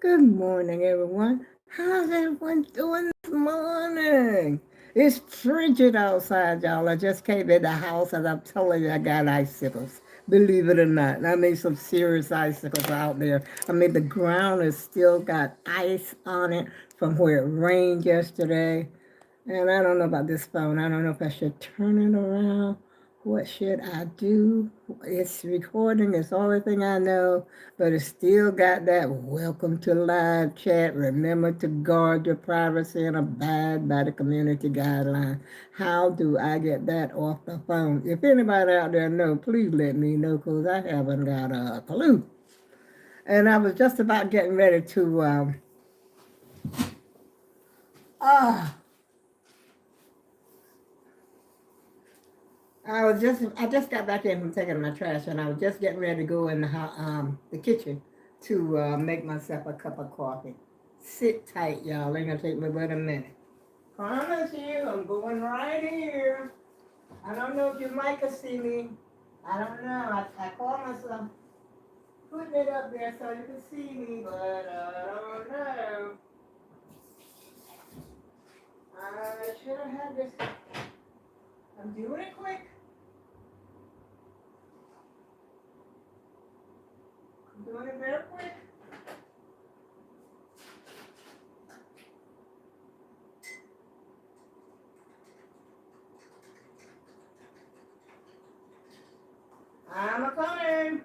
Good morning, everyone. How's everyone doing this morning? It's frigid outside, y'all. I just came in the house and I'm telling you, I got icicles. Believe it or not. I mean, some serious icicles out there. I mean, the ground has still got ice on it from where it rained yesterday. And I don't know about this phone. I don't know if I should turn it around. What should I do? It's recording. It's the only thing I know. But it's still got that welcome to live chat. Remember to guard your privacy and abide by the community guidelines. How do I get that off the phone? If anybody out there know, please let me know because I haven't got a clue. And I was just about getting ready to ah I just got back in from taking my trash, and I was just getting ready to go in the kitchen to make myself a cup of coffee. Sit tight, y'all. Ain't gonna take me but a minute. Promise you, I'm going right here. I don't know if you might can see me. I don't know. I call myself putting it up there so you can see me, but I don't know. I should have had this. I'm doing it quick. I'm doing it very quick. I'm a coming.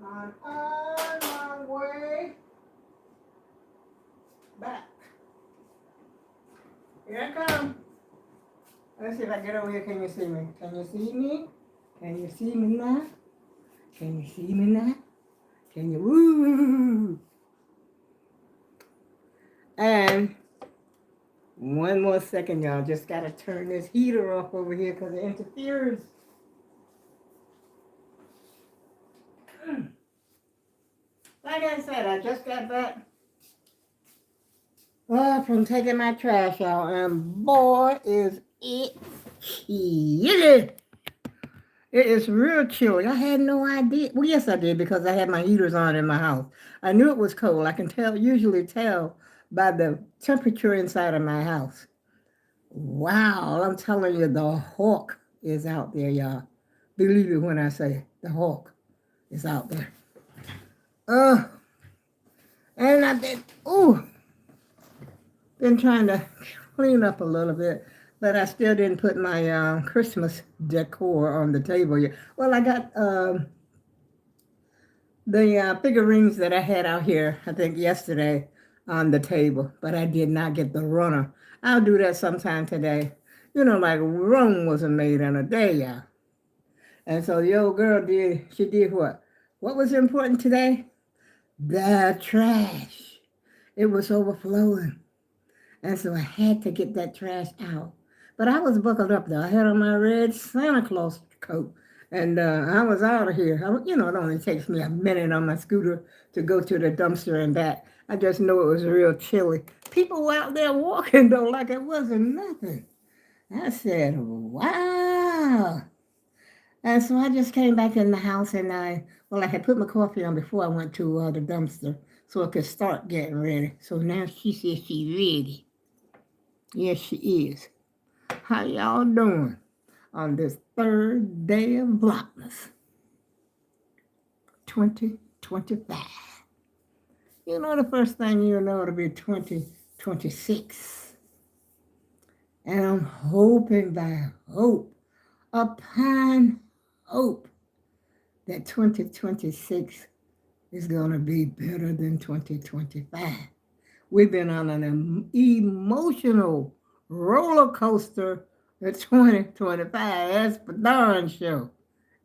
I'm on my way back. Here I come. Let's see if I get over here. Can you see me? Can you see me? Can you see me now? Can you see me now? Can you? Woo! And one more second, y'all. Just got to turn this heater off over here because it interferes. Like I said, I just got back from taking my trash out, and boy, is it chilly. It is real chilly. I had no idea. Well, yes, I did because I had my heaters on in my house. I knew it was cold. I can usually tell by the temperature inside of my house. Wow, I'm telling you, the hawk is out there, y'all. Believe it when I say the hawk is out there. Uh, and been trying to clean up a little bit, but I still didn't put my Christmas decor on the table yet. Well, I got the figurines that I had out here, I think yesterday, on the table, but I did not get the runner. I'll do that sometime today. You know, like Rome wasn't made in a day, yeah. And so the old girl she did what? What was important today? The trash. It was overflowing. And so I had to get that trash out. But I was buckled up though. I had on my red Santa Claus coat. And I was out of here. It only takes me a minute on my scooter to go to the dumpster and back. I just know it was real chilly. People were out there walking though like it wasn't nothing. I said, wow. And so I just came back in the house and I had put my coffee on before I went to the dumpster so I could start getting ready. So now she says she's ready. Yes, she is. How y'all doing on this third day of Vlogmas 2025? You know, the first thing you know it'll be 2026. And I'm hoping by hope, upon hope, that 2026 is going to be better than 2025. We've been on an emotional roller coaster at 2025. That's for darn sure.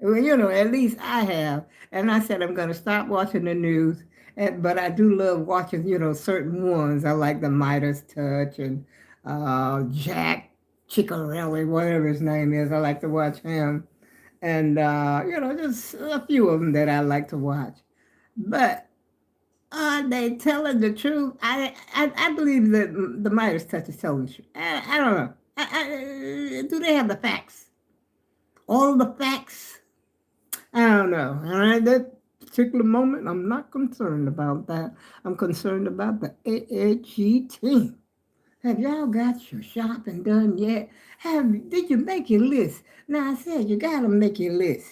Well, at least I have. And I said I'm going to stop watching the news. But I do love watching, certain ones. I like the Midas Touch and Jack Ciccarelli, whatever his name is. I like to watch him. And, just a few of them that I like to watch. But are they telling the truth? I believe that the Midas Touch is telling the truth. I don't know. Do they have the facts? All the facts? I don't know. All right, particular moment, I'm not concerned about that. I'm concerned about the AAG team. Have y'all got your shopping done yet? Did you make your list? Now I said you gotta make your list.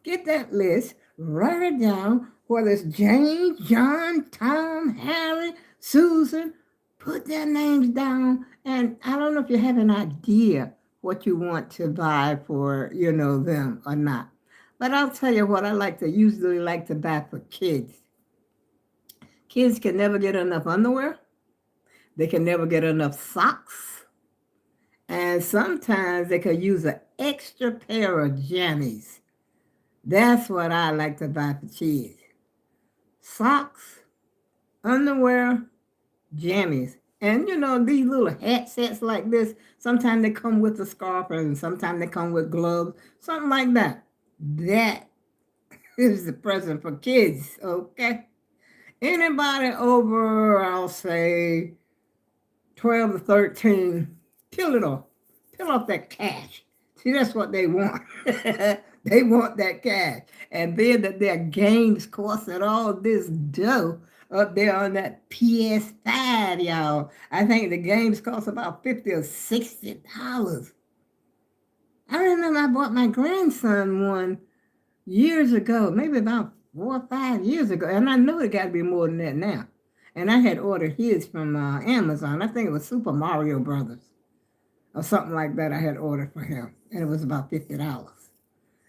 Get that list, write it down, whether it's James, John, Tom, Harry, Susan, put their names down. And I don't know if you have an idea what you want to buy for, them or not. But I'll tell you what I usually like to buy for kids. Kids can never get enough underwear. They can never get enough socks. And sometimes they could use an extra pair of jammies. That's what I like to buy for kids. Socks, underwear, jammies. And these little hat sets like this, sometimes they come with a scarf and sometimes they come with gloves, something like that. That is the present for kids, okay? Anybody over, I'll say, 12 to 13, peel it off. Peel off that cash. See, that's what they want. They want that cash. And then that their games costing all this dough up there on that PS5, y'all. I think the games cost about $50 or $60. I remember I bought my grandson one years ago, maybe about 4 or 5 years ago. And I know it got to be more than that now. And I had ordered his from Amazon. I think it was Super Mario Brothers or something like that I had ordered for him. And it was about $50.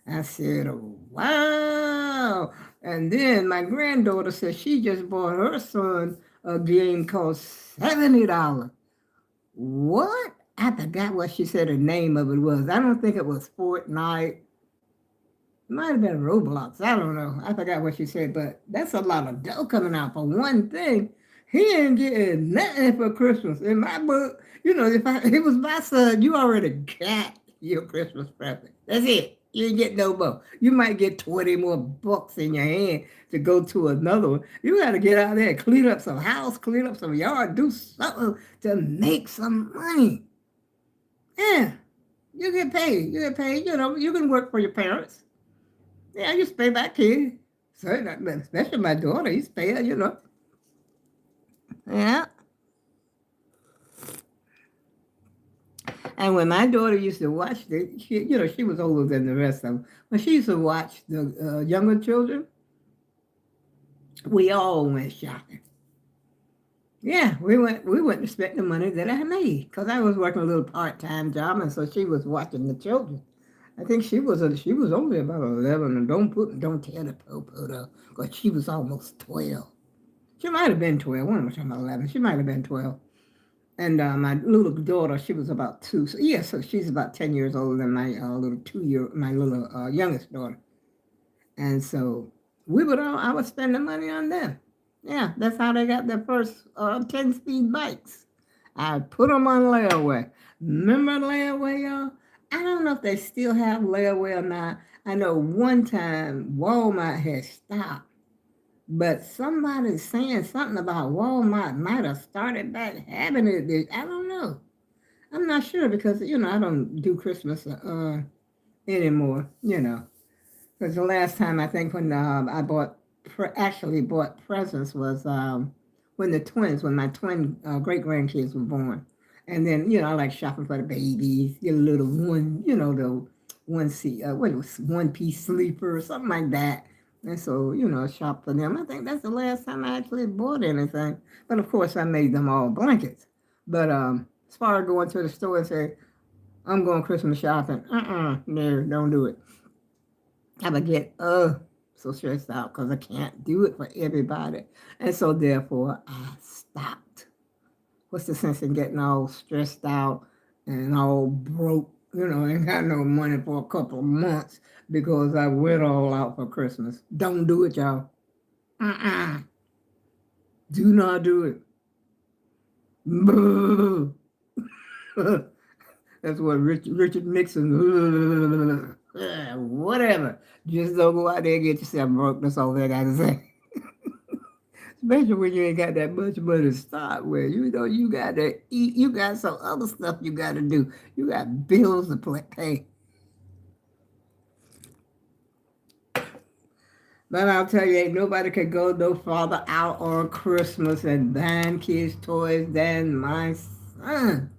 I said, oh, wow. And then my granddaughter said she just bought her son a game called $70. What? I forgot what she said the name of it was. I don't think it was Fortnite. It might have been Roblox. I don't know. I forgot what she said, but that's a lot of dough coming out for one thing. He ain't getting nothing for Christmas. In my book, if it was my son, you already got your Christmas present. That's it. You ain't get no more. You might get 20 more bucks in your hand to go to another one. You got to get out there, clean up some house, clean up some yard, do something to make some money. Yeah, you get paid. You get paid. You can work for your parents. Yeah, you pay my kid. So, especially my daughter, he's paying. Yeah. And when my daughter used to watch she was older than the rest of them. When she used to watch the younger children, we all went shopping. Yeah, we went to spend the money that I made because I was working a little part-time job, and so she was watching the children. I think she was only about 11, and don't tell the popo though, because she was almost 12. She might have been 12. One was 11. She might have been 12. And my little daughter, she was about 2. So yeah, so she's about 10 years older than my little youngest daughter. And so I was spending money on them. Yeah, that's how they got their first 10-speed bikes. I put them on layaway. Remember layaway, y'all? I don't know if they still have layaway or not. I know one time Walmart had stopped. But somebody's saying something about Walmart might have started back having it. I don't know. I'm not sure because, I don't do Christmas anymore, Because the last time I think when I actually bought presents was when my twin great-grandkids were born. And then, I like shopping for the babies, get a little the one-piece sleeper or something like that. And so, shop for them. I think that's the last time I actually bought anything. But of course, I made them all blankets. But as far as going to the store and say, I'm going Christmas shopping, no, don't do it. I would get so stressed out because I can't do it for everybody. And so therefore, I stopped. What's the sense in getting all stressed out and all broke? Ain't got no money for a couple of months because I went all out for Christmas. Don't do it, y'all. Do not do it. That's what Richard Nixon, whatever. Just don't go out there and get yourself broke. That's all I got to say. Especially when you ain't got that much money to start with. You got to eat. You got some other stuff you got to do. You got bills to pay. But I'll tell you, ain't nobody could go no farther out on Christmas and buying kids toys than my son.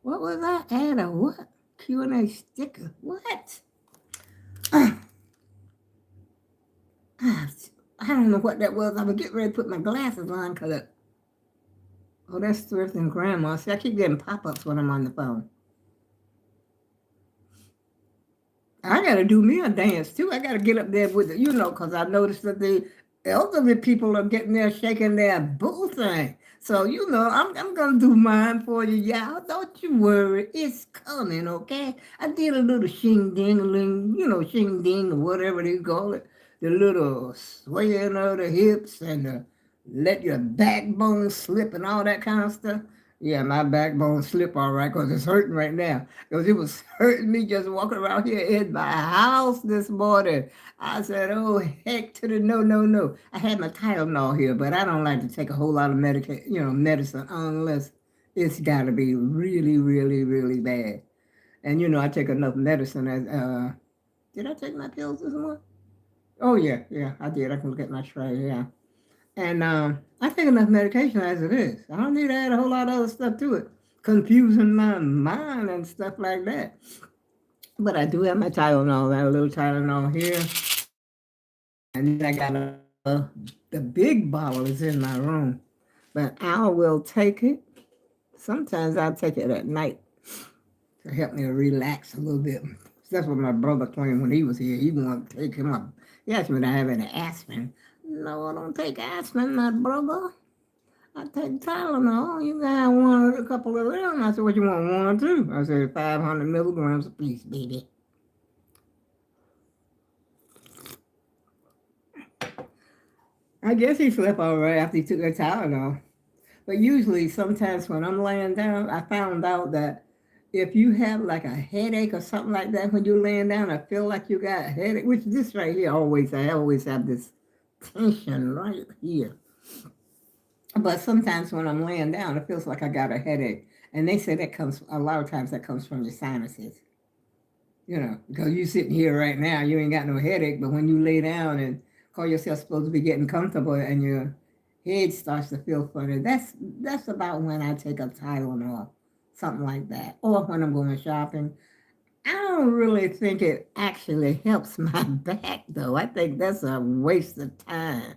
What was I at a what? Q&A sticker. What? I don't know what that was. I was getting ready to put my glasses on because, oh, that's Thrift and Grandma. See, I keep getting pop-ups when I'm on the phone. I got to do me a dance too. I got to get up there with it, because I noticed that the elderly people are getting there shaking their boo thing. So, I'm going to do mine for you, y'all. Don't you worry. It's coming, okay? I did a little shing-ding-a-ling, shing-ding or whatever they call it. The little swaying of the hips and the let your backbone slip and all that kind of stuff. Yeah, my backbone slip all right because it's hurting right now. Because it was hurting me just walking around here in my house this morning. I said, oh, heck to the no, no, no. I had my Tylenol here, but I don't like to take a whole lot of medicine unless it's got to be really, really, really bad. And, I take enough medicine. Did I take my pills this morning? Oh, yeah, I did. I can look at my tray, yeah. And I take enough medication as it is. I don't need to add a whole lot of other stuff to it, confusing my mind and stuff like that. But I do have my Tylenol. I have a little Tylenol here. And then I got the big bottle is in my room. But I will take it. Sometimes I'll take it at night to help me relax a little bit. That's what my brother claimed when he was here. He wanted to take him up. He asked me to have any aspirin. No, I don't take aspirin, my brother. I take Tylenol. You got a couple of them. I said, what you want, one or two? I said, 500 milligrams a piece, baby. I guess he slept all right after he took that Tylenol. But usually, sometimes when I'm laying down, I found out that if you have like a headache or something like that when you're laying down, I feel like you got a headache, which this right here I always have this tension right here. But sometimes when I'm laying down, it feels like I got a headache. And they say a lot of times that comes from your sinuses. Because you sitting here right now, you ain't got no headache, but when you lay down and call yourself supposed to be getting comfortable and your head starts to feel funny, that's about when I take a Tylenol, something like that. Or when I'm going shopping. I don't really think it actually helps my back, though. I think that's a waste of time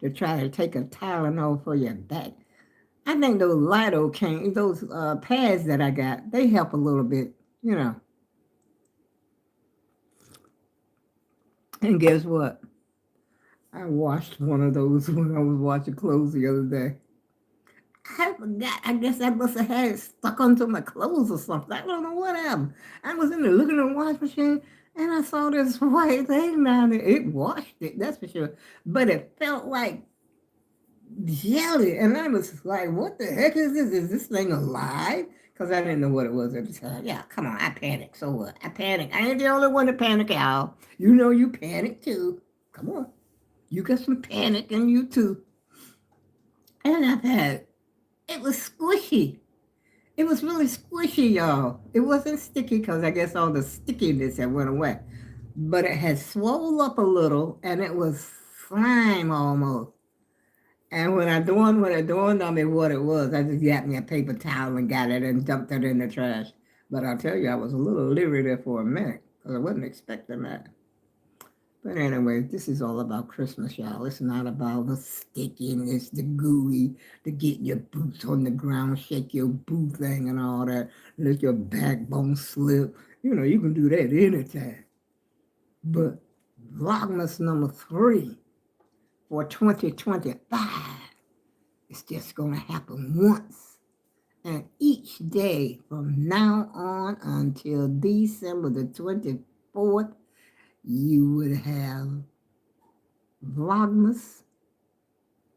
to try to take a Tylenol for your back. I think those lidocaine, those pads that I got, they help a little bit, you know. And guess what? I washed one of those when I was washing clothes the other day. I forgot. I guess I must have had it stuck onto my clothes or something. I don't know what happened. I was in there looking at the wash machine and I saw this white thing down there. It washed it, that's for sure. But it felt like jelly. And I was like, what the heck is this? Is this thing alive? Because I didn't know what it was at the time. Yeah, come on, I panicked. So what? I panicked. I ain't the only one to panic, y'all. You know you panic too. Come on. You got some panic in you too. And I've had, it was squishy. It was really squishy, y'all. It wasn't sticky because I guess all the stickiness had went away. But it had swelled up a little and it was slime almost. And when it dawned on me what it was, I just got me a paper towel and got it and dumped it in the trash. But I'll tell you, I was a little leery there for a minute because I wasn't expecting that. But anyway, this is all about Christmas, y'all. It's not about the stickiness, the gooey, the get your boots on the ground, shake your boot thing and all that, let your backbone slip. You can do that anytime. But Vlogmas number 3 for 2025 is just going to happen once. And each day from now on until December the 24th, you would have Vlogmas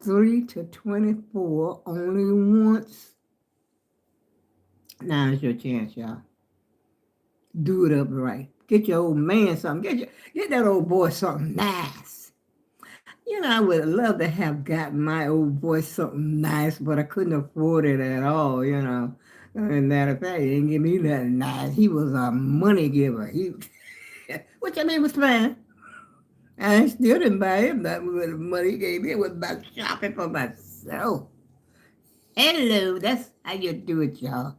3 to 24 only once. Now's your chance, y'all. Do it up right. Get your old man something. Get that old boy something nice. I would love to have gotten my old boy something nice, but I couldn't afford it at all. And matter of fact, he didn't give me nothing nice. He was a money giver. which I mean was fine. I still didn't buy him that with the money he gave me. It was about shopping for myself. Hello, that's how you do it, y'all.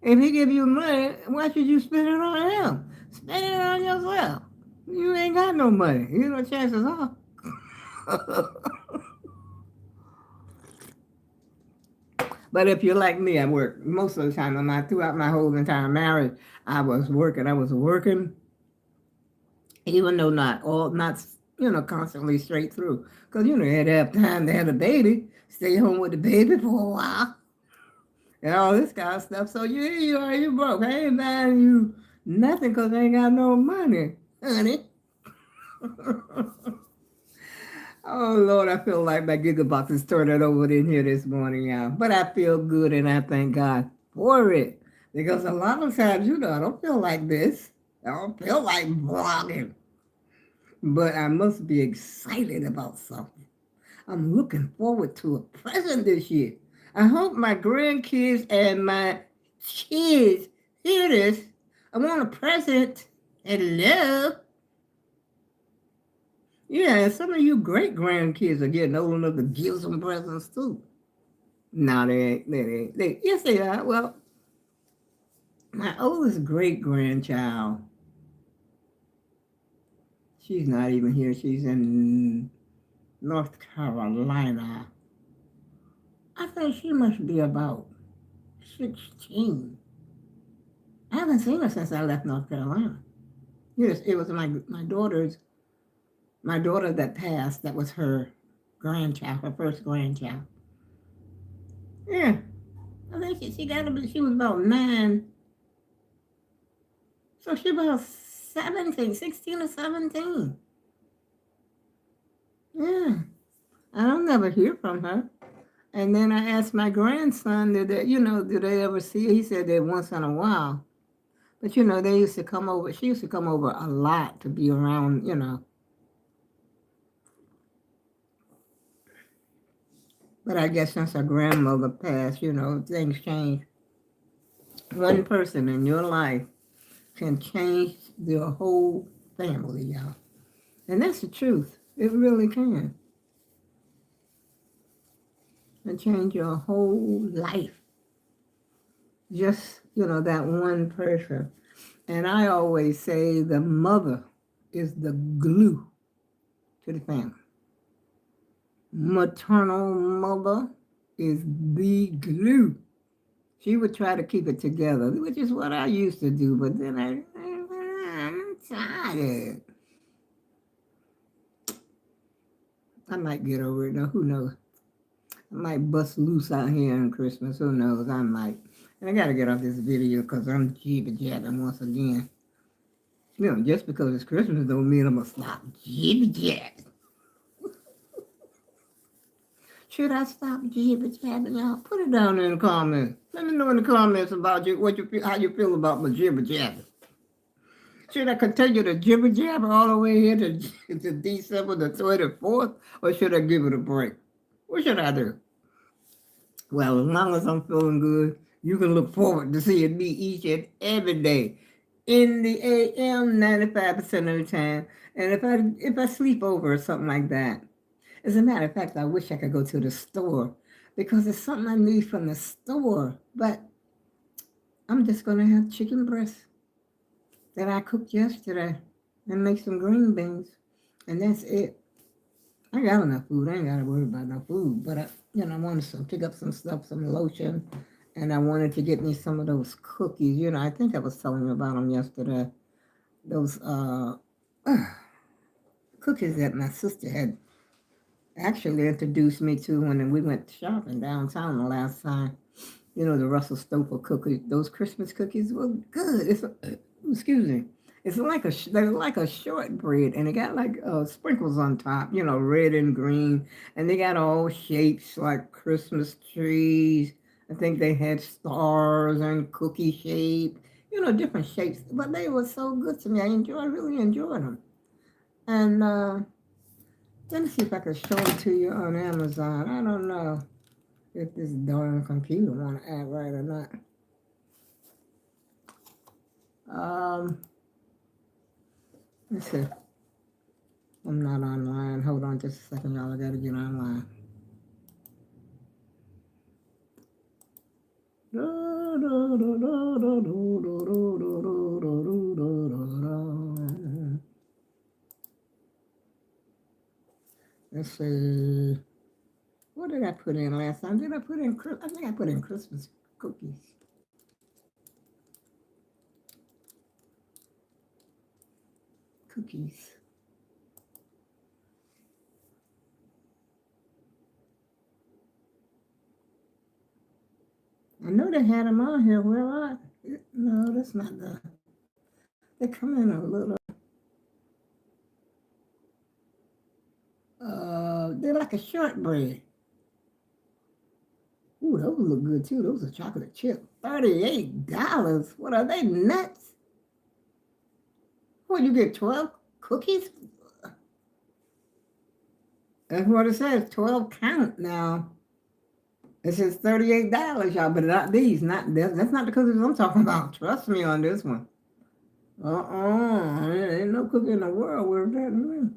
If he give you money, why should you spend it on him? Spend it on yourself. You ain't got no money. You know, chances are. But if you're like me, I work most of the time. Throughout my whole entire marriage, I was working. I was working, even though not constantly straight through. Because you had to have time to have a baby, stay home with the baby for a while, and all this kind of stuff. So you broke. I ain't buying you nothing because I ain't got no money, honey. Oh Lord, I feel like my gigabox is turning over in here this morning, y'all. But I feel good and I thank God for it. Because a lot of times, I don't feel like this. I don't feel like vlogging. But I must be excited about something. I'm looking forward to a present this year. I hope my grandkids and my kids hear this. I want a present. Hello. Yeah, and some of you great grandkids are getting old enough to give some presents too. No, they ain't. Yes, they are. Well, my oldest great grandchild, she's not even here. She's in North Carolina. I think she must be about 16. I haven't seen her since I left North Carolina. Yes, it was my daughter that passed. That was her grandchild, her first grandchild. Yeah, I think she was about 9. So she about 17, 16 or 17. Yeah. I don't never hear from her. And then I asked my grandson, do they ever see her? He said that once in a while. But they used to come over. She used to come over a lot to be around. But I guess since her grandmother passed, things change. One person in your life can change the whole family, y'all. And that's the truth. It really can. And change your whole life. Just, that one person. And I always say the mother is the glue to the family. Maternal mother is the glue. She would try to keep it together, which is what I used to do, but then I'm tired. I might get over it, now who knows? I might bust loose out here on Christmas, who knows, I might. And I gotta get off this video because I'm jibber-jabbing once again. Just because it's Christmas don't mean I'm gonna stop jibber-jabbing. Should I stop jibber-jabbing, y'all? Put it down in the comments. Let me know in the comments about how you feel about my jibber-jabbing. Should I continue to jibber-jabber all the way here to December the 24th, or should I give it a break? What should I do? Well, as long as I'm feeling good, you can look forward to seeing me each and every day in the AM 95% of the time. And if I sleep over or something like that, as a matter of fact, I wish I could go to the store because there's something I need from the store. But I'm just going to have chicken breast that I cooked yesterday and make some green beans. And that's it. I got enough food. I ain't got to worry about no food. But I wanted to pick up some stuff, some lotion. And I wanted to get me some of those cookies. I think I was telling you about them yesterday. Those cookies that my sister had actually introduced me to when we went shopping downtown the last time. The Russell Stover cookies. Those Christmas cookies were good. Excuse me. They're like a shortbread, and they got like sprinkles on top, red and green, and they got all shapes like Christmas trees. I think they had stars and cookie shape, different shapes. But they were so good to me. Really enjoyed them. And let me see if I can show them to you on Amazon. I don't know if this darn computer want to act right or not. Let's see. I'm not online. Hold on just a second, y'all. I gotta get online. Let's see. What did I put in last time? Did I put in? I think I put in Christmas cookies. Cookies. I know they had them on here. Where are? No, that's not the. They come in a little. They're like a shortbread. Ooh, those look good too. Those are chocolate chip. $38. What are they, nuts? What, you get 12 cookies? That's what it says, 12 count now. It says $38, y'all, but not these. That's not the cookies I'm talking about. Trust me on this one. There ain't no cookie in the world worth that to me.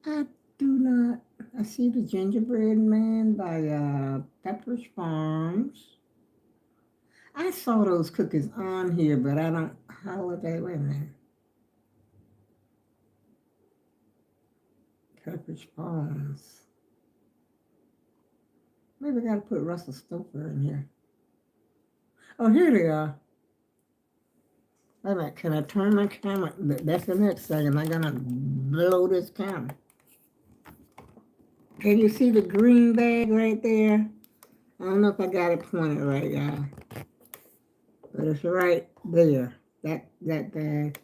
I do not. I see the gingerbread man by Pepperidge Farms. I saw those cookies on here, but I don't. How would they? Wait a minute. Pepperidge Farms. Maybe I gotta put Russell Stover in here. Oh, here they are. Wait a minute. Can I turn my camera? That's the next thing. Am I gonna blow this camera? Can you see the green bag right there? I don't know if I got it pointed right, y'all. But it's right there. That bag.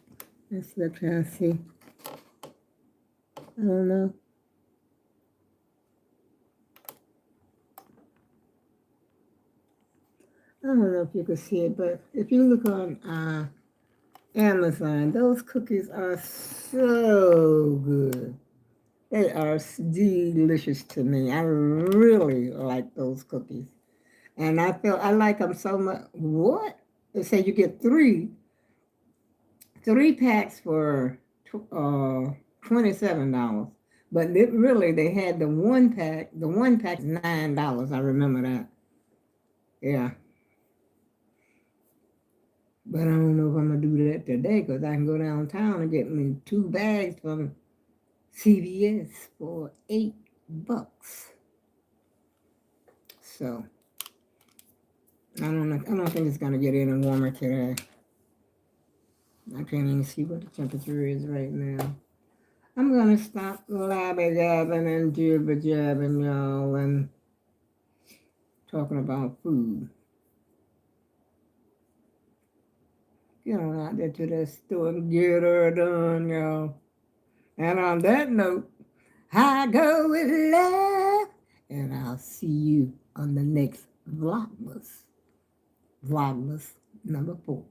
Let's look and see. I don't know. I don't know if you can see it, but if you look on Amazon, those cookies are so good. They are delicious to me. I really like those cookies. And I like them so much. What? They say you get three packs for $27. But really, they had the one pack. The one pack is $9. I remember that. Yeah. But I don't know if I'm gonna do that today because I can go downtown and get me 2 bags from CVS for $8. So I don't know. I don't think it's gonna get any warmer today. I can't even see what the temperature is right now. I'm gonna stop labba-dabbing and jibber-jabbing, y'all, and talking about food. Get on out there to that store and get her done, y'all. And on that note, I go with love, and I'll see you on the next Vlogmas. Vlogmas number 4.